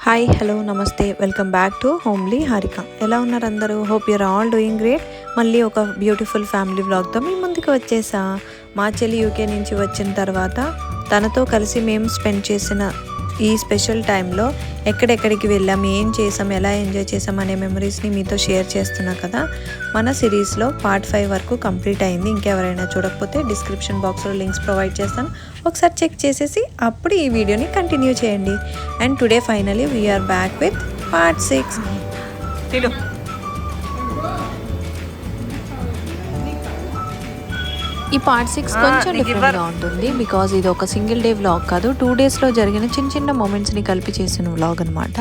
Hi hello నమస్తే welcome back to homely Harika. ఎలా ఉన్నారు అందరూ? Hope your all doing great. మళ్ళీ ఒక బ్యూటిఫుల్ ఫ్యామిలీ వ్లాగ్తో మీ ముందుకు వచ్చేసా. మా చెల్లి యూకే నుంచి వచ్చిన తర్వాత తనతో కలిసి మేము స్పెండ్ చేసిన ఈ స్పెషల్ టైంలో ఎక్కడెక్కడికి వెళ్ళాం, ఏం చేసాం, ఎలా ఎంజాయ్ చేసాం అనే మెమరీస్ని మీతో షేర్ చేస్తున్నా కదా. మన సిరీస్లో పార్ట్ 5 వరకు కంప్లీట్ అయింది. ఇంకెవరైనా చూడకపోతే డిస్క్రిప్షన్ బాక్స్లో లింక్స్ ప్రొవైడ్ చేస్తాను, ఒకసారి చెక్ చేసేసి అప్పుడు ఈ వీడియోని కంటిన్యూ చేయండి. And today finally we are back with part 6. ఈ పార్ట్ 6 కొంచెం డిఫరెంట్గా ఉంటుంది బికాజ్ ఇది ఒక సింగిల్ డే వ్లాగ్ కాదు, 2 డేస్లో జరిగిన చిన్న చిన్న మూమెంట్స్ని కలిపి చేసిన వ్లాగ్ అనమాట.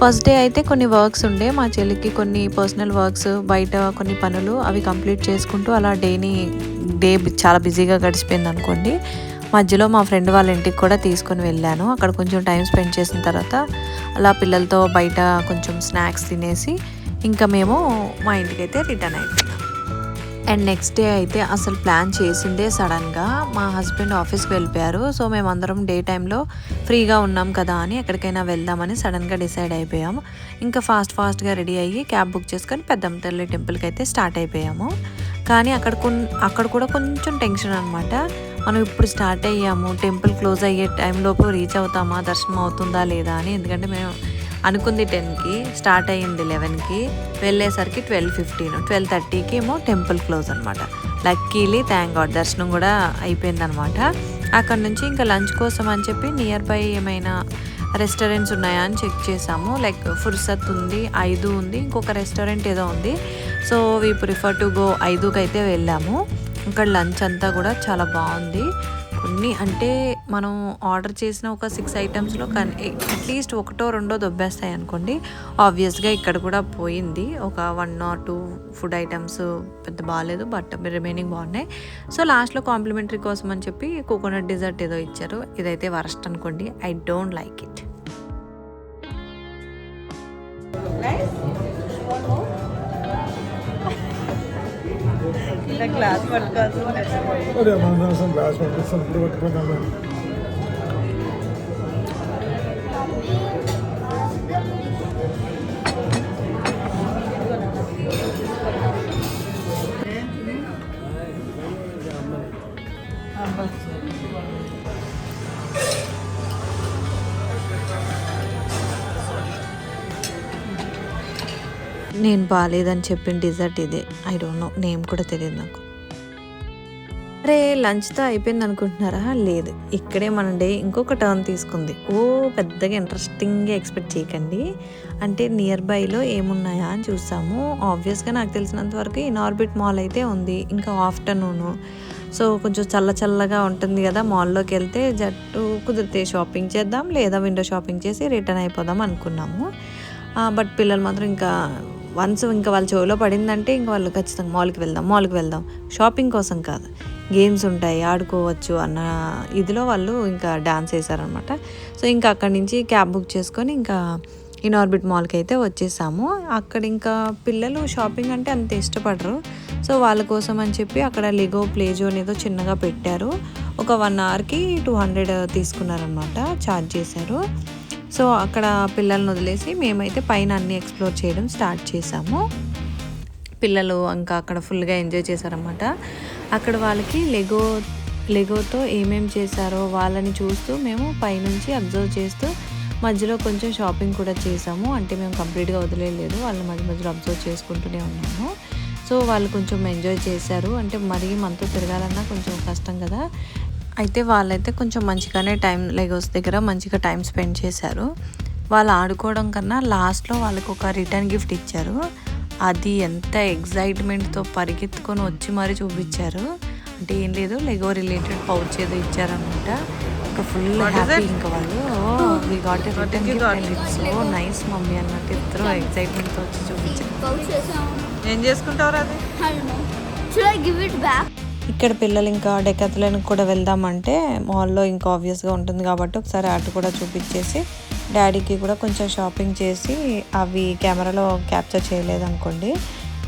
ఫస్ట్ డే అయితే కొన్ని వర్క్స్ ఉండే, మా చెల్లికి కొన్ని పర్సనల్ వర్క్స్, బయట కొన్ని పనులు, అవి కంప్లీట్ చేసుకుంటూ అలా డే చాలా బిజీగా గడిచిపోయింది అనుకోండి. మధ్యలో మా ఫ్రెండ్ వాళ్ళ ఇంటికి కూడా తీసుకొని వెళ్ళాను. అక్కడ కొంచెం టైం స్పెండ్ చేసిన తర్వాత అలా పిల్లలతో బయట కొంచెం స్నాక్స్ తినేసి ఇంకా మేము మా ఇంటికైతే రిటర్న్ అయిపోయాం. అండ్ నెక్స్ట్ డే అయితే అసలు ప్లాన్ చేసిందే సడన్గా మా హస్బెండ్ ఆఫీస్కి వెళ్ళిపోయారు. సో మేమందరం డే టైంలో ఫ్రీగా ఉన్నాం కదా అని ఎక్కడికైనా వెళ్దామని సడన్గా డిసైడ్ అయిపోయాము. ఇంకా ఫాస్ట్గా రెడీ అయ్యి క్యాబ్ బుక్ చేసుకొని పెద్దమ్మ తల్లి టెంపుల్కి అయితే స్టార్ట్ అయిపోయాము. కానీ అక్కడ కూడా కొంచెం టెన్షన్ అనమాట. మనం ఇప్పుడు స్టార్ట్ అయ్యాము, టెంపుల్ క్లోజ్ అయ్యే టైంలోపు రీచ్ అవుతామా, దర్శనం అవుతుందా లేదా అని. ఎందుకంటే మేము అనుకుంది 10కి, స్టార్ట్ అయ్యింది 11కి, వెళ్ళేసరికి 12:15, 12:30కి ఏమో టెంపుల్ క్లోజ్ అనమాట. లక్కీలీ థ్యాంక్ గాడ్ దర్శనం కూడా అయిపోయిందనమాట. అక్కడ నుంచి ఇంకా లంచ్ కోసం అని చెప్పి నియర్ బై ఏమైనా రెస్టారెంట్స్ ఉన్నాయా అని చెక్ చేసాము. లైక్ ఫుర్సత్ ఉంది, 5 ఉంది, ఇంకొక రెస్టారెంట్ ఏదో ఉంది. So we prefer to go 5కి అయితే వెళ్ళాము. ఇక్కడ లంచ్ అంతా కూడా చాలా బాగుంది. కొన్ని అంటే మనం ఆర్డర్ చేసిన ఒక 6 ఐటమ్స్లో కానీ అట్లీస్ట్ 1 or 2 దొబ్బేస్తాయి అనుకోండి. ఆబ్వియస్గా ఇక్కడ కూడా పోయింది ఒక 1 or 2 ఫుడ్ ఐటమ్స్ పెద్ద బాగాలేదు, బట్ రిమైనింగ్ బాగున్నాయి. సో లాస్ట్లో కాంప్లిమెంటరీ కోసం అని చెప్పి కోకోనట్ డిజర్ట్ ఏదో ఇచ్చారు. ఇదైతే వరస్ట్ అనుకోండి, I don't like it. Glass నేను బాగాలేదని చెప్పిన డిజర్ట్ ఇదే. ఐ డోంట్ నో, నేమ్ కూడా తెలియదు నాకు. అరే లంచ్తో అయిపోయింది అనుకుంటున్నారా? లేదు, ఇక్కడే మన డే ఇంకొక టర్న్ తీసుకుంది. పెద్దగా ఇంట్రెస్టింగ్గా ఎక్స్పెక్ట్ చేయకండి. అంటే నియర్ బైలో ఏమున్నాయా అని చూసాము. ఆబ్వియస్గా నాకు తెలిసినంత వరకు ఇన్ఆర్బిట్ మాల్ అయితే ఉంది. ఇంకా ఆఫ్టర్నూను, సో కొంచెం చల్లగా ఉంటుంది కదా, మాల్లోకి వెళ్తే జట్టు కుదిరితే షాపింగ్ చేద్దాం, లేదా విండో షాపింగ్ చేసి రిటర్న్ అయిపోదాం అనుకున్నాము. బట్ పిల్లలు మాత్రం ఇంకా వాళ్ళ చెవిలో పడిందంటే ఇంకా వాళ్ళు ఖచ్చితంగా మాల్కి వెళ్దాం షాపింగ్ కోసం కాదు, గేమ్స్ ఉంటాయి ఆడుకోవచ్చు అన్న ఇదిలో వాళ్ళు ఇంకా డాన్స్ వేశారనమాట. సో ఇంకా అక్కడి నుంచి క్యాబ్ బుక్ చేసుకొని ఇంకా ఇన్ఆర్బిట్ మాల్కి అయితే వచ్చేసాము. అక్కడ ఇంకా పిల్లలు షాపింగ్ అంటే అంత ఇష్టపడరు. సో వాళ్ళ కోసం అని చెప్పి అక్కడ లెగో ప్లే జోన్ ఏదో చిన్నగా పెట్టారు. ఒక 1 hourకి 200 తీసుకున్నారనమాట, ఛార్జ్ చేశారు. సో అక్కడ పిల్లల్ని వదిలేసి మేమైతే పైన అన్నీ ఎక్స్ప్లోర్ చేయడం స్టార్ట్ చేసాము. పిల్లలు ఇంకా అక్కడ ఫుల్గా ఎంజాయ్ చేశారన్నమాట. అక్కడ వాళ్ళకి లెగోతో ఏమేమి చేశారో వాళ్ళని చూస్తూ మేము పైనుంచి అబ్జర్వ్ చేస్తూ మధ్యలో కొంచెం షాపింగ్ కూడా చేసాము. అంటే మేము కంప్లీట్గా వదిలేదు, వాళ్ళని మధ్యలో అబ్జర్వ్ చేసుకుంటూనే ఉన్నాము. సో వాళ్ళు కొంచెం ఎంజాయ్ చేశారు. అంటే మరీ మనతో తిరగాలన్నా కొంచెం కష్టం కదా. అయితే వాళ్ళైతే కొంచెం మంచిగానే లెగోస్ దగ్గర మంచిగా టైం స్పెండ్ చేశారు. వాళ్ళు ఆడుకోవడం కన్నా లాస్ట్లో వాళ్ళకి ఒక రిటర్న్ గిఫ్ట్ ఇచ్చారు. అది ఎంత ఎగ్జైట్మెంట్తో పరిగెత్తుకొని వచ్చి మరీ చూపించారు. అంటే ఏం లేదు, లెగో రిలేటెడ్ పౌచ్ ఏదో ఇచ్చారనమాట. ఇంకా ఫుల్ హ్యాపీ. ఇంకా వాళ్ళు we got a return gift and it's so nice mummy అన్నట్టు ఇద్దరు ఎగ్జైట్మెంట్తో వచ్చి చూపించారు. ఏం చేసుకుంటారు అది? ఇక్కడ పిల్లలు ఇంకా డెకాథ్లాన్కి కూడా వెళ్దామంటే మాల్లో ఇంకా ఆబ్వియస్గా ఉంటుంది కాబట్టి ఒకసారి ఆట కూడా చూపించేసి డాడీకి కూడా కొంచెం షాపింగ్ చేసి అవి కెమెరాలో క్యాప్చర్ చేయలేదు అనుకోండి.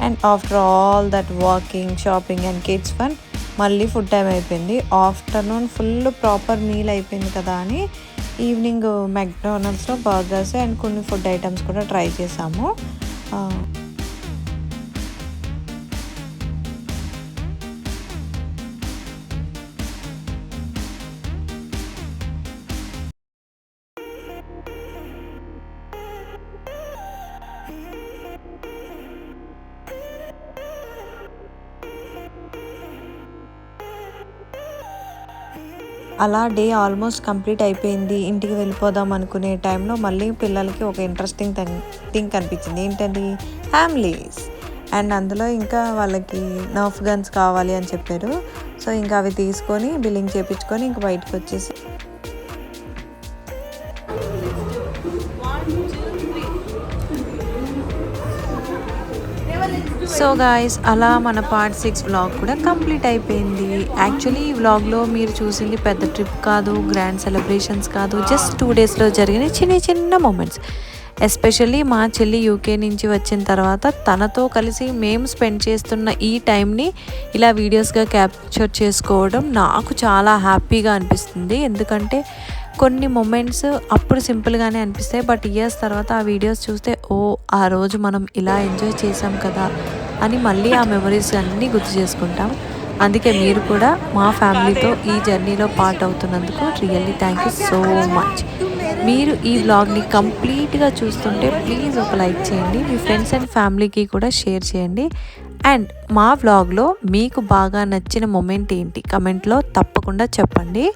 And after all that walking, shopping and kids fun మళ్ళీ ఫుడ్ టైం అయిపోయింది. ఆఫ్టర్నూన్ ఫుల్ ప్రాపర్ మీల్ అయిపోయింది కదా అని ఈవినింగ్ మెక్డానల్డ్స్లో బర్గర్స్ అండ్ కొన్ని ఫుడ్ ఐటమ్స్ కూడా ట్రై చేసాము. అలా డే ఆల్మోస్ట్ కంప్లీట్ అయిపోయింది. ఇంటికి వెళ్ళిపోదాం అనుకునే టైంలో మళ్ళీ పిల్లలకి ఒక ఇంట్రెస్టింగ్ థింగ్ కనిపించింది. ఏంటది? హ్యామ్లీస్. అండ్ అందులో ఇంకా వాళ్ళకి నర్ఫ్ గన్స్ కావాలి అని చెప్పారు. సో ఇంకా అవి తీసుకొని బిల్లింగ్ చేయించుకొని ఇంక బయటకు వచ్చేసి సో గాయ్స్ అలా మన పార్ట్ 6 వ్లాగ్ కూడా కంప్లీట్ అయిపోయింది. యాక్చువల్లీ ఈ వ్లాగ్లో మీరు చూసింది పెద్ద ట్రిప్ కాదు, గ్రాండ్ సెలబ్రేషన్స్ కాదు, జస్ట్ 2 డేస్లో జరిగిన చిన్న చిన్న మూమెంట్స్. ఎస్పెషల్లీ మా చెల్లి యూకే నుంచి వచ్చిన తర్వాత తనతో కలిసి మేము స్పెండ్ చేస్తున్న ఈ టైంని ఇలా వీడియోస్గా క్యాప్చర్ చేసుకోవడం నాకు చాలా హ్యాపీగా అనిపిస్తుంది. ఎందుకంటే కొన్ని మూమెంట్స్ అప్పుడు సింపుల్గానే అనిపిస్తాయి, బట్ ఇయర్స్ తర్వాత ఆ వీడియోస్ చూస్తే ఓ ఆ రోజు మనం ఇలా ఎంజాయ్ చేసాం కదా అని మళ్ళీ ఆ మెమరీస్ అన్నీ గుర్తు చేసుకుంటాం. అందుకే మీరు కూడా మా ఫ్యామిలీతో ఈ జర్నీలో పార్ట్ అవుతున్నందుకు really thank you so much. మీరు ఈ వ్లాగ్ని కంప్లీట్గా చూస్తుంటే ప్లీజ్ ఒక లైక్ చేయండి, మీ ఫ్రెండ్స్ అండ్ ఫ్యామిలీకి కూడా షేర్ చేయండి. అండ్ మా వ్లాగ్లో మీకు బాగా నచ్చిన మూమెంట్ ఏంటి కమెంట్లో తప్పకుండా చెప్పండి.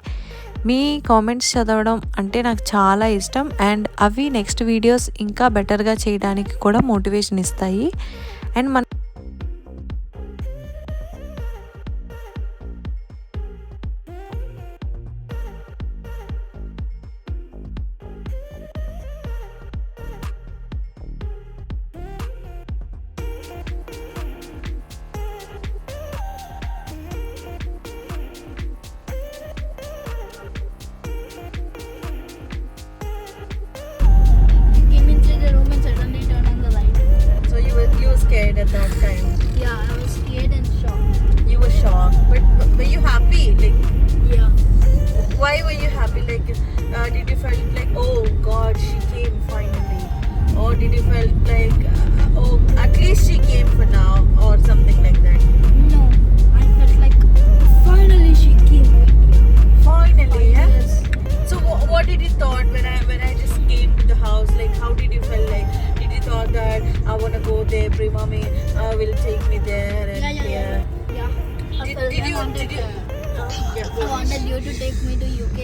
మీ కామెంట్స్ చదవడం అంటే నాకు చాలా ఇష్టం అండ్ అవి నెక్స్ట్ వీడియోస్ ఇంకా బెటర్గా చేయడానికి కూడా మోటివేషన్ ఇస్తాయి. అండ్ మన scared at that time. Yeah, I was scared and shocked. You were shocked, but were you happy? Like, Yeah. why were you happy? Like, did you felt like, oh God, she came finally, or did you felt like, oh, at least she came for now, or something like that? No, I felt like finally she came. Finally, yeah. Yes. So, what did you thought when I just came to the house? Like, how did you feel? Like, did you thought that I wanna go there, Pre Mommy will take me there and here? Yeah. I felt Did I you? wanted, Yeah, I wanted you to take me to UK.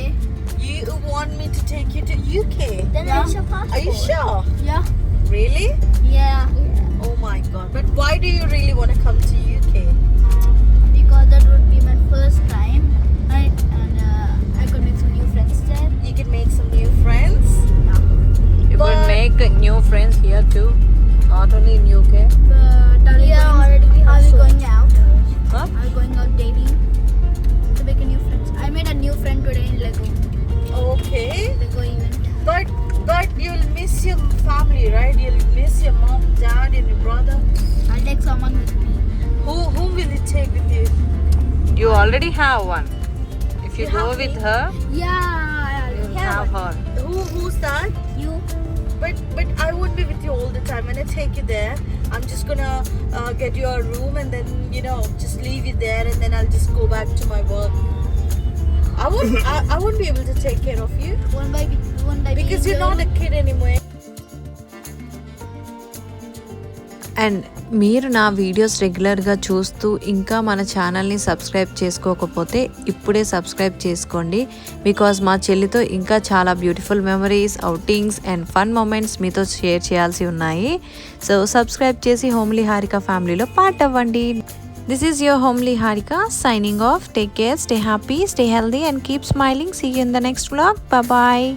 You want me to take you to UK? Then I should passport. Are you sure? Yeah. Really? Yeah. Oh my God! But why do you really want to come to UK? Because that would be my first time, right? And I could make some new friends there. You can make some new friends. Yeah. You But could make new friends here too, not only in UK. But are we already we have are we so- going out? Huh? Are we going out dating to make a new friends? I made a new friend today in Lego Okay. event. But you'll miss your family, right? You'll miss your mom, dad, and your brother. I'll take someone with me. Whom will you take with you? You already have one. If you You go have with me? her, Yeah, you'll have her. Who's that? You. But I won't be with you all the time. When I take you there, I'm just gonna get you a room and then just leave you there and then I'll just go back to my work. I won't be able to take care of you One by because being you're not a kid anymore. And మీరు నా videos రెగ్యులర్గా చూస్తూ ఇంకా మన ఛానల్ని subscribe చేసుకోకపోతే ఇప్పుడే subscribe చేసుకోండి. బికాజ్ మా చెల్లితో ఇంకా చాలా beautiful memories, outings and fun moments మీతో షేర్ చేయాల్సి ఉన్నాయి. సో సబ్స్క్రైబ్ చేసి హోమ్లీ హారిక ఫ్యామిలీలో పార్ట్ అవ్వండి. This is your homely Harika signing off. Take care, stay happy, stay healthy and keep smiling. See you in the next vlog. Bye.